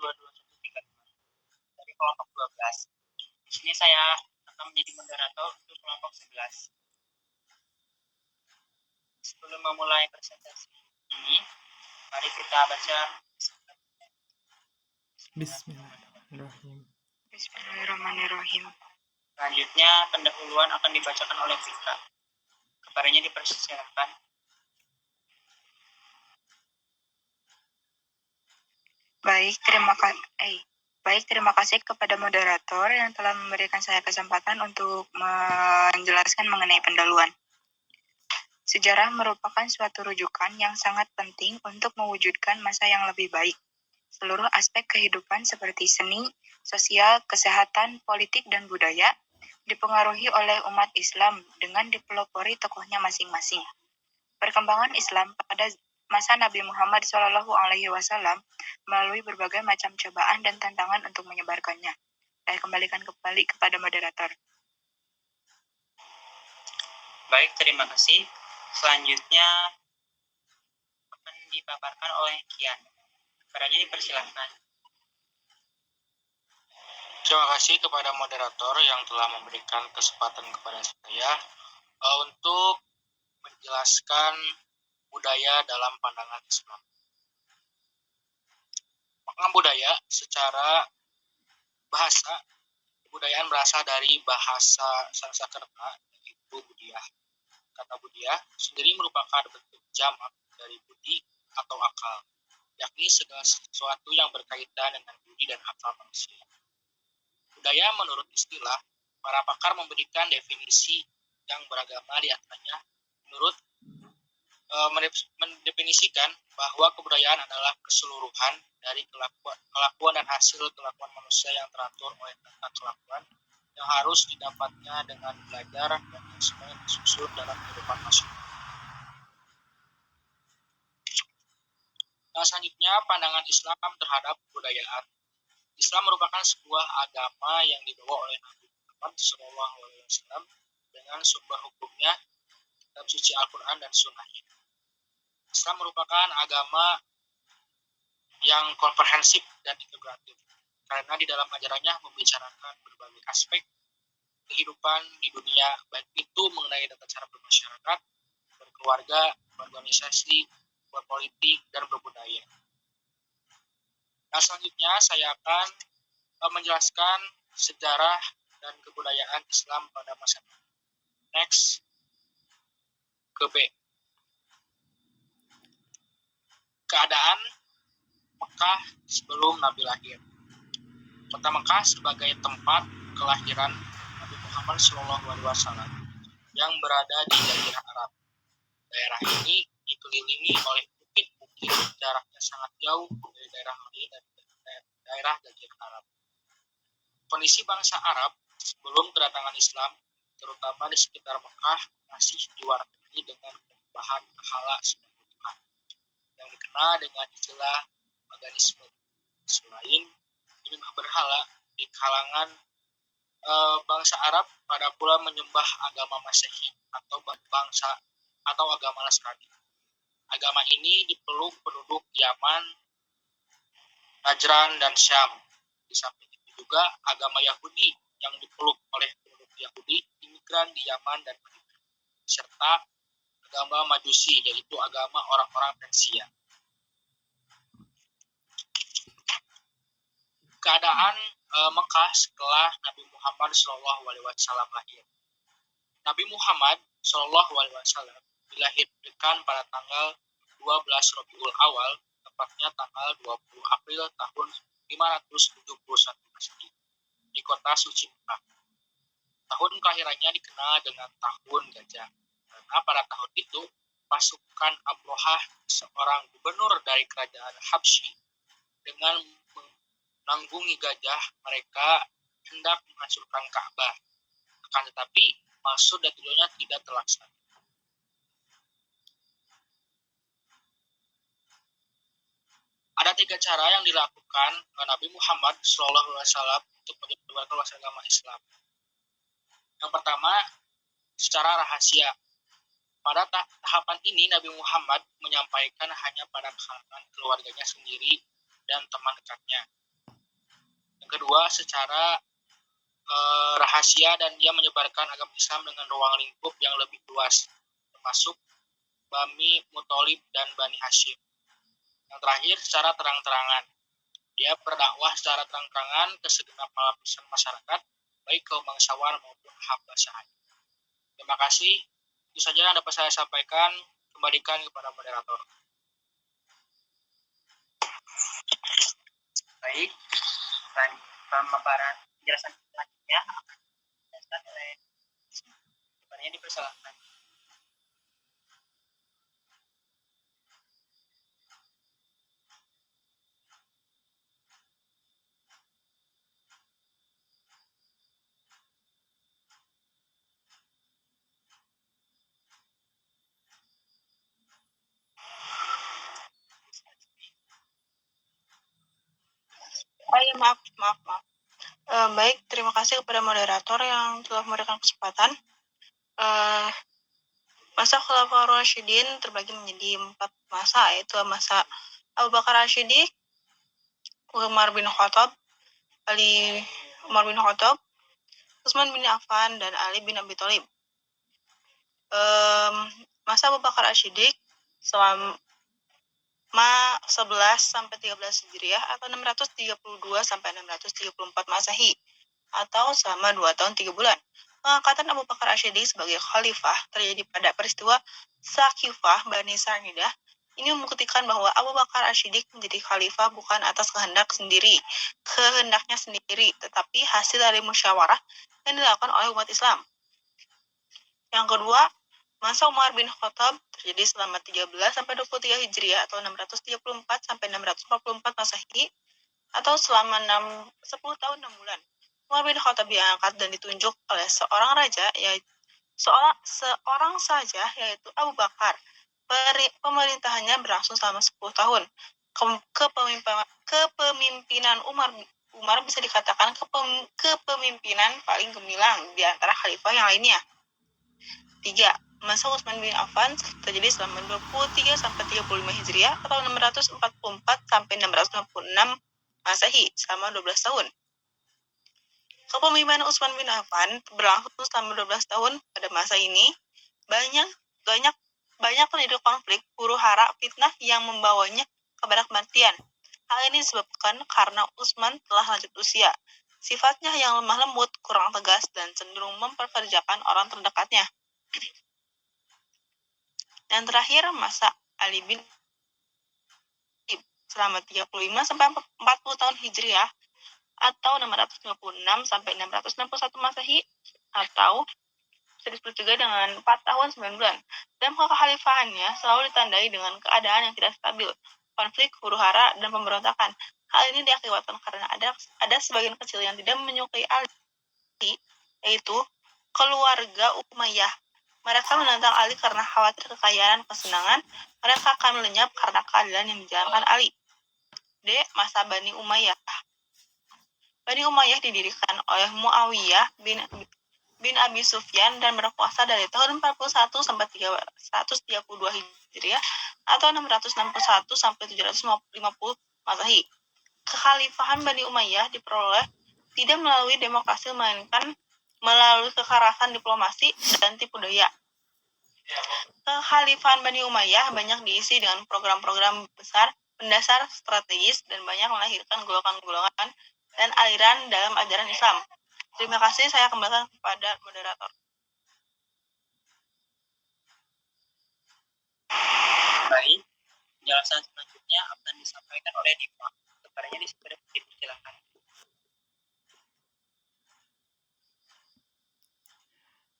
22.135 dari kelompok 12. Di sini saya akan menjadi moderator untuk kelompok 11. Sebelum memulai presentasi ini, mari kita baca Bismillahirrahmanirrahim. Bismillahirrahmanirrahim. Selanjutnya, pendahuluan akan dibacakan oleh Vika. Kepadanya dipersilakan. Baik, terima kasih kepada moderator yang telah memberikan saya kesempatan untuk menjelaskan mengenai pendahuluan. Sejarah merupakan suatu rujukan yang sangat penting untuk mewujudkan masa yang lebih baik. Seluruh aspek kehidupan seperti seni, sosial, kesehatan, politik, dan budaya dipengaruhi oleh umat Islam dengan dipelopori tokohnya masing-masing. Perkembangan Islam pada masa Nabi Muhammad SAW melalui berbagai macam cobaan dan tantangan untuk menyebarkannya. Saya kembalikan kembali kepada moderator. Baik, terima kasih. Selanjutnya akan dipaparkan oleh Kian. Kepadanya dipersilakan. Terima kasih kepada moderator yang telah memberikan kesempatan kepada saya untuk menjelaskan budaya dalam pandangan Islam. Makna budaya secara bahasa, kebudayaan berasal dari bahasa Sanskerta, yaitu budiah. Kata budiah sendiri merupakan bentuk jamak dari budi atau akal, yakni segala sesuatu yang berkaitan dengan budi dan akal manusia. Budaya menurut istilah, para pakar memberikan definisi yang beragama di antaranya mendefinisikan bahwa kebudayaan adalah keseluruhan dari kelakuan dan hasil kelakuan manusia yang teratur oleh tata kelakuan yang harus didapatnya dengan belajar dan yang semuanya disusun dalam kehidupan masyarakat. Nah, selanjutnya pandangan Islam terhadap kebudayaan. Islam merupakan sebuah agama yang dibawa oleh Nabi Muhammad SAW dengan sumber hukumnya kitab suci Al-Quran dan Sunnahnya. Islam merupakan agama yang komprehensif dan integratif karena di dalam ajarannya membicarakan berbagai aspek kehidupan di dunia, baik itu mengenai tata cara bermasyarakat, berkeluarga, berorganisasi, berpolitik, dan berbudaya. Nah, selanjutnya saya akan menjelaskan sejarah dan kebudayaan Islam pada masa ini. Next, ke B. Keadaan Mekah sebelum Nabi lahir. Kota Mekah sebagai tempat kelahiran Nabi Muhammad SAW yang berada di Jazirah Arab. Daerah ini dikelilingi oleh bukit-bukit, jaraknya sangat jauh dari daerah lain dan daerah Jazirah Arab. Kondisi bangsa Arab sebelum kedatangan Islam, terutama di sekitar Mekah, masih diwarnai dengan penyembahan berhala sebagai Tuhan, yang dikenal dengan istilah paganisme. Selain menyembah berhala, di kalangan bangsa Arab pada pula menyembah agama Masehi atau agama Nasrani. Agama ini dipeluk penduduk Yaman, Najran, dan Syam. Di samping itu juga agama Yahudi yang dipeluk oleh penduduk Yahudi imigran di Yaman dan Madinah, serta agama Majusi, yaitu agama orang-orang Persia. Keadaan Mekah setelah Nabi Muhammad SAW lahir. Nabi Muhammad SAW dilahirkan pada tanggal 12 Rabiul Awal, tepatnya tanggal 20 April tahun 571 Masehi, di kota suci Mekah. Tahun kelahirannya dikenal dengan tahun gajah, karena pada tahun itu pasukan Abrohah, seorang gubernur dari kerajaan Habsyi, dengan menanggungi gajah, mereka hendak menghancurkan Ka'bah. Akan tetapi maksud dan tujuannya tidak terlaksana. Ada 3 cara yang dilakukan Nabi Muhammad SAW untuk menyebarkan agama Islam. Yang pertama, secara rahasia. Pada tahapan ini Nabi Muhammad menyampaikan hanya pada kalangan keluarganya sendiri dan teman dekatnya. Kedua, secara rahasia, dan dia menyebarkan agama Islam dengan ruang lingkup yang lebih luas, termasuk Bani Muthalib dan Bani Hashim. Yang terakhir, secara terang-terangan. Dia berdakwah secara terang-terangan ke segenap lapisan masyarakat, baik kaum bangsawan maupun hamba sahaya. Terima kasih. Itu saja yang dapat saya sampaikan. Kembalikan kepada moderator. Baik, dan pemaparan penjelasan selanjutnya akan dijelaskan oleh sebenarnya dipersilakan. Oh iya, maaf. Baik, terima kasih kepada moderator yang telah memberikan kesempatan. Masa Khulafaur Rasyidin terbagi menjadi 4 masa, yaitu masa Abu Bakar Rasyidi, Umar bin Khattab, Utsman bin Affan, dan Ali bin Abi Thalib. Masa Abu Bakar Rasyidi selama 11 sampai 13 Hijriah atau 632 sampai 634 Masehi, atau selama 2 tahun 3 bulan. Pengangkatan Abu Bakar Rasyidi sebagai khalifah terjadi pada peristiwa Saqifah Bani Sa'idah. Ini membuktikan bahwa Abu Bakar Rasyidi menjadi khalifah bukan atas kehendaknya sendiri, tetapi hasil dari musyawarah yang dilakukan oleh umat Islam. Yang kedua, masa Umar bin Khattab terjadi selama 13 sampai 23 Hijriah atau 634 sampai 644 Masehi, atau selama 10 tahun 6 bulan. Umar bin Khattab diangkat dan ditunjuk oleh seorang raja, seorang saja, yaitu Abu Bakar. Pemerintahannya berlangsung selama 10 tahun. Kepemimpinan Umar bisa dikatakan kepemimpinan paling gemilang di antara khalifah yang lainnya. 3. Masa Utsman bin Affan terjadi selama 23 sampai 35 Hijriah atau 644 sampai 656 Masehi, selama 12 tahun. Kepemimpinan Utsman bin Affan berlangsung selama 12 tahun. Pada masa ini banyak terjadi konflik, huru-hara, fitnah yang membawanya kepada kematian. Hal ini disebabkan karena Utsman telah lanjut usia. Sifatnya yang lemah lembut, kurang tegas, dan cenderung memperkerjakan orang terdekatnya. Dan terakhir, masa Ali bin selama 35 sampai 40 tahun Hijriah atau 656 sampai 661 Masehi, atau bisa disebut juga dengan 4 tahun 9 bulan. Dalam kekhalifahannya selalu ditandai dengan keadaan yang tidak stabil, konflik, huru-hara, dan pemberontakan. Hal ini diakibatkan karena ada sebagian kecil yang tidak menyukai Ali, yaitu keluarga Umayyah. Mereka menentang Ali karena khawatir kekayaan dan kesenangan. Mereka akan melenyap karena keadilan yang dijalankan Ali. D. Masa Bani Umayyah. Bani Umayyah didirikan oleh Muawiyah bin Abi Sufyan dan berkuasa dari tahun 41 sampai 132 Hijriah atau 661 sampai 750 Masehi. Kekhalifahan Bani Umayyah diperoleh tidak melalui demokrasi melainkan melalui kekerasan diplomasi dan tipu daya. Kekhalifahan Bani Umayyah banyak diisi dengan program-program besar, mendasar, strategis, dan banyak melahirkan golongan-golongan dan aliran dalam ajaran Islam. Terima kasih, saya kembalikan kepada moderator. Baik, penjelasan selanjutnya akan disampaikan oleh Diva. Kepadanya dipersilakan.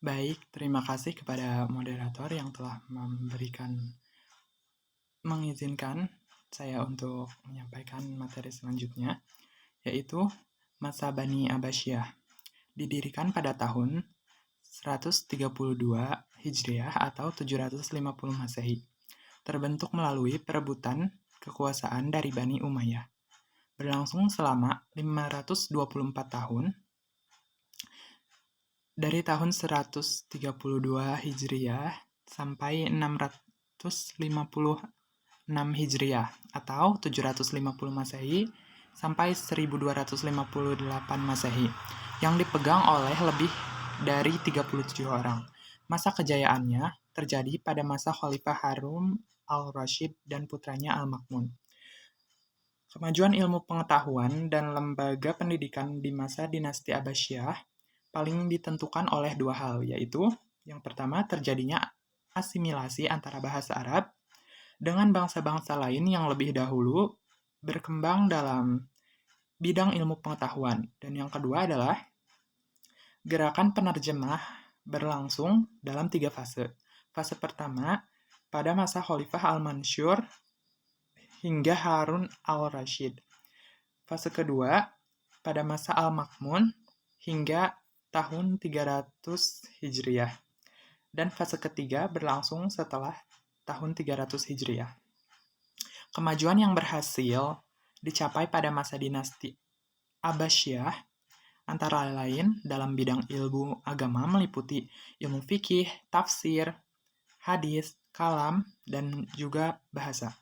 Baik, terima kasih kepada moderator yang telah mengizinkan saya untuk menyampaikan materi selanjutnya, yaitu masa Bani Abbasiyah. Didirikan pada tahun 132 Hijriah atau 750 Masehi. Terbentuk melalui perebutan kekuasaan dari Bani Umayyah. Berlangsung selama 524 tahun, dari tahun 132 Hijriah sampai 656 Hijriah atau 750 Masehi, sampai 1258 Masehi, yang dipegang oleh lebih dari 37 orang. Masa kejayaannya terjadi pada masa Khalifah Harun al-Rashid dan putranya Al-Ma'mun. Kemajuan ilmu pengetahuan dan lembaga pendidikan di masa dinasti Abbasiyah paling ditentukan oleh dua hal, yaitu yang pertama terjadinya asimilasi antara bahasa Arab dengan bangsa-bangsa lain yang lebih dahulu berkembang dalam bidang ilmu pengetahuan. Dan yang kedua adalah gerakan penerjemah berlangsung dalam 3 fase. Fase pertama pada masa Khalifah Al-Mansur hingga Harun al-Rashid. Fase kedua pada masa Al-Ma'mun hingga tahun 300 Hijriah. Dan fase ketiga berlangsung setelah tahun 300 Hijriah. Kemajuan yang berhasil dicapai pada masa dinasti Abbasiyah antara lain dalam bidang ilmu agama meliputi ilmu fikih, tafsir, hadis, kalam, dan juga bahasa.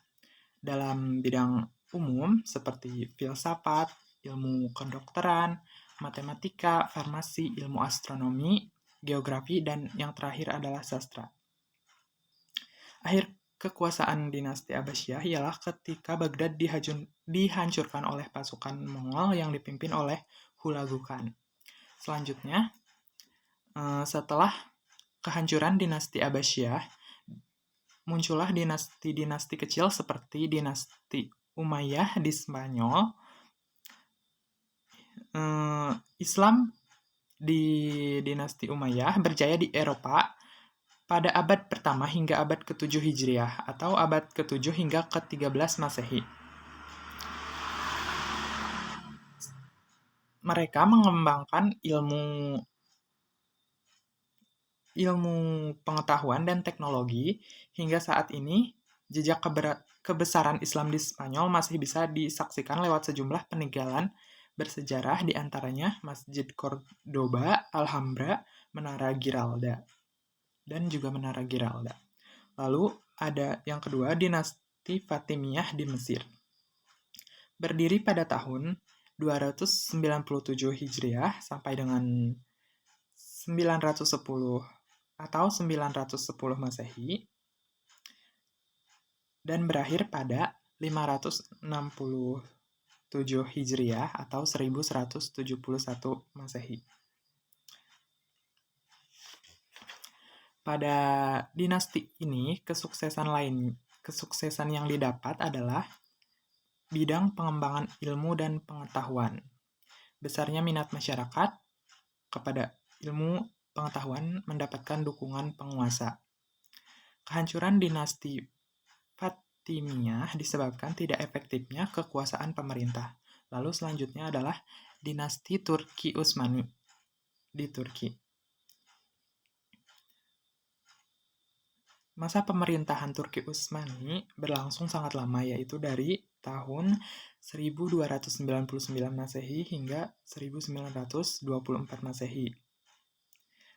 Dalam bidang umum seperti filsafat, ilmu kedokteran, matematika, farmasi, ilmu astronomi, geografi, dan yang terakhir adalah sastra. Akhir kekuasaan dinasti Abbasiyah ialah ketika Baghdad dihancurkan oleh pasukan Mongol yang dipimpin oleh Hulagu Khan. Selanjutnya, setelah kehancuran dinasti Abbasiyah, muncullah dinasti-dinasti kecil seperti dinasti Umayyah di Spanyol. Islam di dinasti Umayyah berjaya di Eropa pada abad pertama hingga abad ke-7 Hijriah atau abad ke-7 hingga ke-13 Masehi. Mereka mengembangkan ilmu pengetahuan dan teknologi. Hingga saat ini, jejak kebesaran Islam di Spanyol masih bisa disaksikan lewat sejumlah peninggalan bersejarah, di antaranya Masjid Cordoba, Alhambra, Menara Giralda, dan juga Menara Giralda. Lalu ada yang kedua, dinasti Fatimiyah di Mesir. Berdiri pada tahun 297 Hijriah sampai dengan 910 atau 910 Masehi, dan berakhir pada 567 Hijriah atau 1171 Masehi. Pada dinasti ini, kesuksesan yang didapat adalah bidang pengembangan ilmu dan pengetahuan. Besarnya minat masyarakat kepada ilmu pengetahuan mendapatkan dukungan penguasa. Kehancuran dinasti Fatimiyah disebabkan tidak efektifnya kekuasaan pemerintah. Lalu selanjutnya adalah dinasti Turki Utsmani di Turki. Masa pemerintahan Turki Utsmani berlangsung sangat lama, yaitu dari tahun 1299 Masehi hingga 1924 Masehi.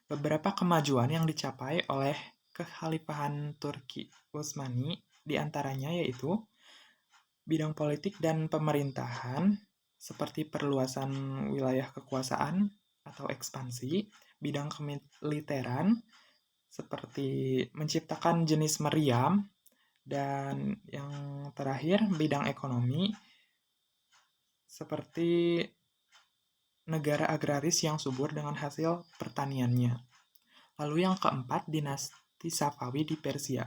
Beberapa kemajuan yang dicapai oleh kekhalifahan Turki Utsmani diantaranya yaitu bidang politik dan pemerintahan seperti perluasan wilayah kekuasaan atau ekspansi, bidang kemiliteran seperti menciptakan jenis meriam, dan yang terakhir bidang ekonomi seperti negara agraris yang subur dengan hasil pertaniannya. Lalu yang keempat, dinasti Safawi di Persia.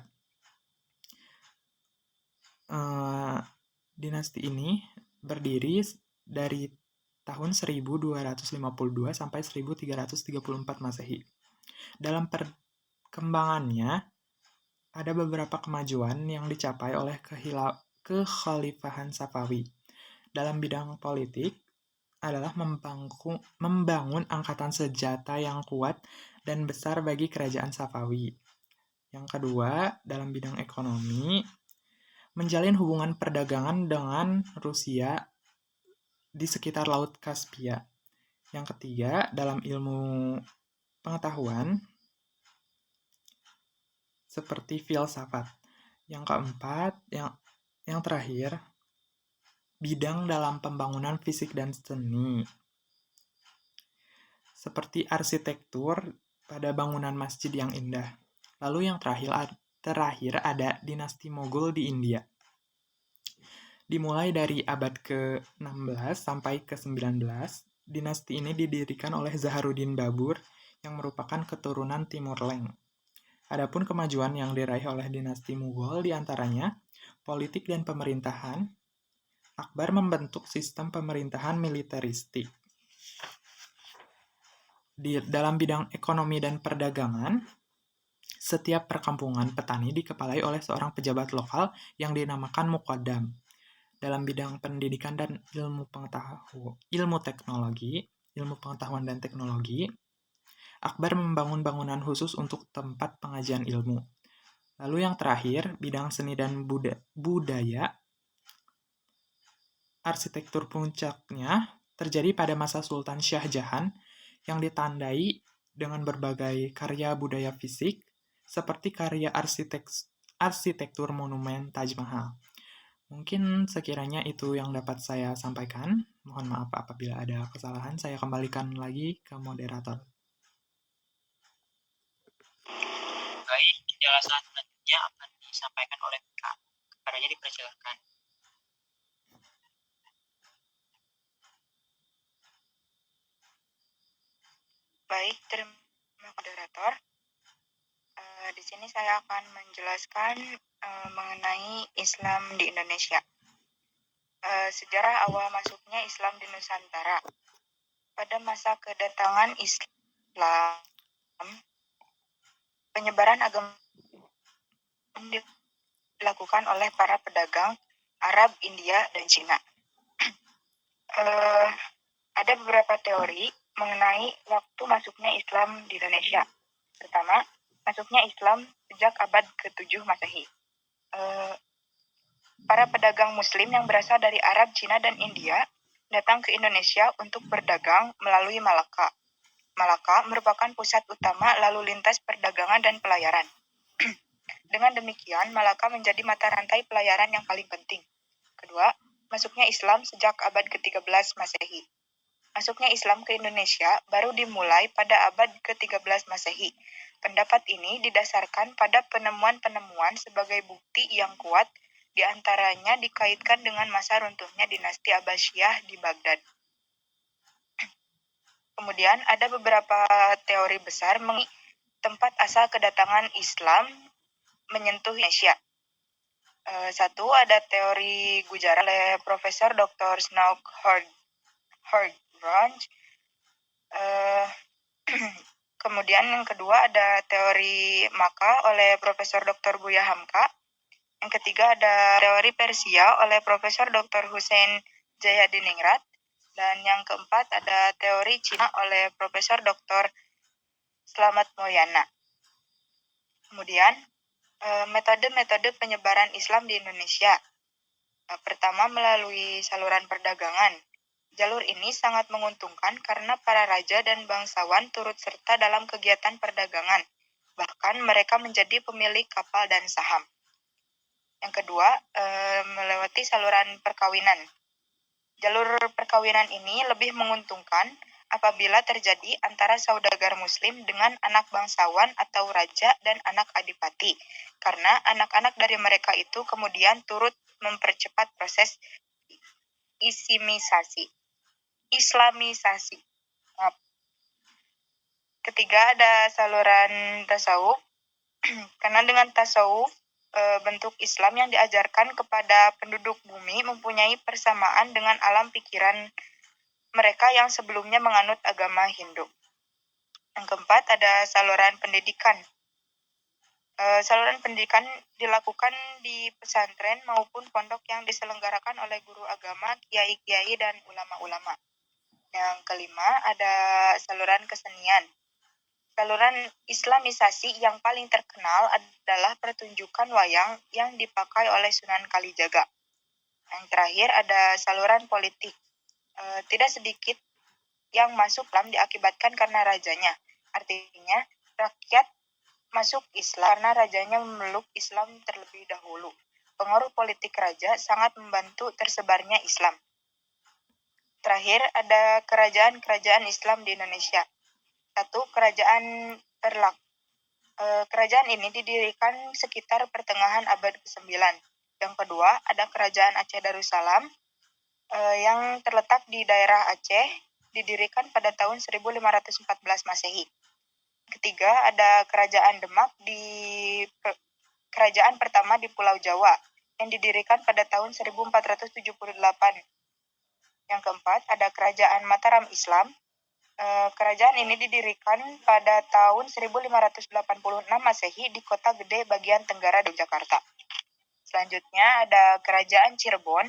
Dinasti ini berdiri dari tahun 1252 sampai 1334 Masehi. Dalam perkembangannya, ada beberapa kemajuan yang dicapai oleh kekhalifahan Safawi. Dalam bidang politik adalah membangun angkatan senjata yang kuat dan besar bagi kerajaan Safawi. Yang kedua, dalam bidang ekonomi, menjalin hubungan perdagangan dengan Rusia di sekitar Laut Kaspia. Yang ketiga, dalam ilmu pengetahuan seperti filsafat. Yang keempat, yang terakhir bidang dalam pembangunan fisik dan seni, seperti arsitektur pada bangunan masjid yang indah. Lalu yang terakhir ada dinasti Mogul di India. Dimulai dari abad ke-16 sampai ke-19, dinasti ini didirikan oleh Zaharuddin Babur yang merupakan keturunan Timur Leng. Adapun kemajuan yang diraih oleh dinasti Mughal diantaranya politik dan pemerintahan. Akbar membentuk sistem pemerintahan militeristik. Dalam bidang ekonomi dan perdagangan, setiap perkampungan petani dikepalai oleh seorang pejabat lokal yang dinamakan Muqaddam. Dalam bidang pendidikan dan ilmu pengetahuan dan teknologi, Akbar membangun bangunan khusus untuk tempat pengajian ilmu. Lalu yang terakhir, bidang seni dan budaya, arsitektur puncaknya terjadi pada masa Sultan Shah Jahan yang ditandai dengan berbagai karya budaya fisik seperti karya arsitektur monumen Taj Mahal. Mungkin sekiranya itu yang dapat saya sampaikan. Mohon maaf apabila ada kesalahan. Saya kembalikan lagi ke moderator. Baik, penjelasan selanjutnya akan disampaikan oleh Kak. Kepadanya dipersilakan. Baik, terima kasih moderator. Di sini saya akan menjelaskan mengenai Islam di Indonesia. Sejarah awal masuknya Islam di Nusantara. Pada masa kedatangan Islam, penyebaran agama dilakukan oleh para pedagang Arab, India, dan Cina. Ada beberapa teori mengenai waktu masuknya Islam di Indonesia. Pertama, masuknya Islam sejak abad ke-7 Masehi. Para pedagang Muslim yang berasal dari Arab, Cina, dan India datang ke Indonesia untuk berdagang melalui Malaka. Malaka merupakan pusat utama lalu lintas perdagangan dan pelayaran. Dengan demikian, Malaka menjadi mata rantai pelayaran yang paling penting. Kedua, masuknya Islam sejak abad ke-13 Masehi. Masuknya Islam ke Indonesia baru dimulai pada abad ke-13 Masehi. Pendapat ini didasarkan pada penemuan-penemuan sebagai bukti yang kuat, di antaranya dikaitkan dengan masa runtuhnya dinasti Abbasiyah di Baghdad. Kemudian ada beberapa teori besar mengenai tempat asal kedatangan Islam menyentuh Indonesia. Satu, ada teori Gujarat oleh Profesor Dr. Snow Horgrunge. Kemudian yang kedua ada teori Makkah oleh Profesor Dr. Buya Hamka. Yang ketiga ada teori Persia oleh Profesor Dr. Hussein Jayadiningrat. Dan yang keempat ada teori Cina oleh Profesor Dr. Slamet Mulyana. Kemudian metode-metode penyebaran Islam di Indonesia. Pertama, melalui saluran perdagangan. Jalur ini sangat menguntungkan karena para raja dan bangsawan turut serta dalam kegiatan perdagangan. Bahkan mereka menjadi pemilik kapal dan saham. Yang kedua, melewati saluran perkawinan. Jalur perkawinan ini lebih menguntungkan apabila terjadi antara saudagar Muslim dengan anak bangsawan atau raja dan anak adipati, karena anak-anak dari mereka itu kemudian turut mempercepat proses Islamisasi. Ketiga, ada saluran tasawuf. Karena dengan tasawuf, bentuk Islam yang diajarkan kepada penduduk bumi mempunyai persamaan dengan alam pikiran mereka yang sebelumnya menganut agama Hindu. Yang keempat, ada saluran pendidikan. Saluran pendidikan dilakukan di pesantren maupun pondok yang diselenggarakan oleh guru agama, kiai-kiai, dan ulama-ulama. Yang kelima, ada saluran kesenian. Saluran Islamisasi yang paling terkenal adalah pertunjukan wayang yang dipakai oleh Sunan Kalijaga. Yang terakhir ada saluran politik. Tidak sedikit yang masuk Islam diakibatkan karena rajanya. Artinya, rakyat masuk Islam karena rajanya memeluk Islam terlebih dahulu. pengaruh politik raja sangat membantu tersebarnya Islam. Terakhir, ada kerajaan-kerajaan Islam di Indonesia. 1. Kerajaan Erlak. Kerajaan ini didirikan sekitar pertengahan abad ke-9. Yang kedua, ada Kerajaan Aceh Darussalam yang terletak di daerah Aceh, didirikan pada tahun 1514 Masehi. Ketiga, ada Kerajaan Demak kerajaan pertama di Pulau Jawa yang didirikan pada tahun 1478. Yang keempat, ada Kerajaan Mataram Islam. Kerajaan ini didirikan pada tahun 1586 Masehi di Kota Gede bagian Tenggara Yogyakarta. Selanjutnya ada Kerajaan Cirebon,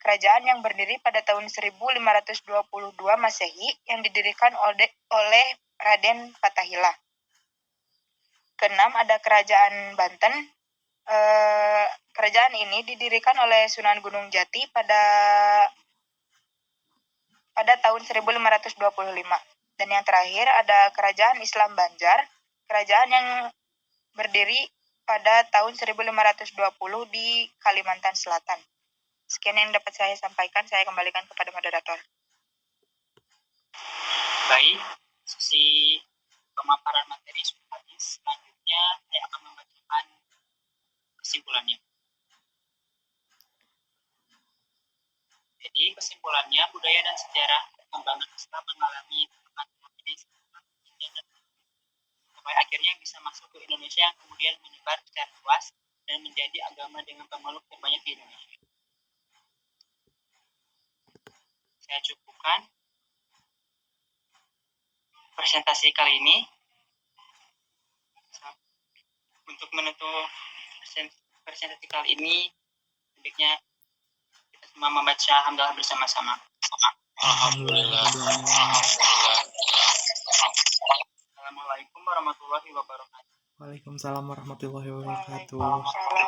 kerajaan yang berdiri pada tahun 1522 Masehi yang didirikan oleh Raden Fatahillah. Keenam, ada Kerajaan Banten. Kerajaan ini didirikan oleh Sunan Gunung Jati pada tahun 1525. Dan yang terakhir ada Kerajaan Islam Banjar, kerajaan yang berdiri pada tahun 1520 di Kalimantan Selatan. Sekian yang dapat saya sampaikan, saya kembalikan kepada moderator. Baik, sesi pemaparan materi sudah habis. Selanjutnya saya akan membacakan kesimpulannya. Jadi kesimpulannya, budaya dan sejarah perkembangan Islam mengalami perkembangan sampai akhirnya bisa masuk ke Indonesia yang kemudian menyebar secara luas dan menjadi agama dengan pemeluk terbanyak di Indonesia. Saya cukupkan presentasi kali ini. Untuk menutup presentasi kali ini, sebaiknya kita semua membaca hamdalah bersama-sama. Alhamdulillah. Assalamualaikum warahmatullahi wabarakatuh. Waalaikumsalam warahmatullahi wabarakatuh. Waalaikumsalam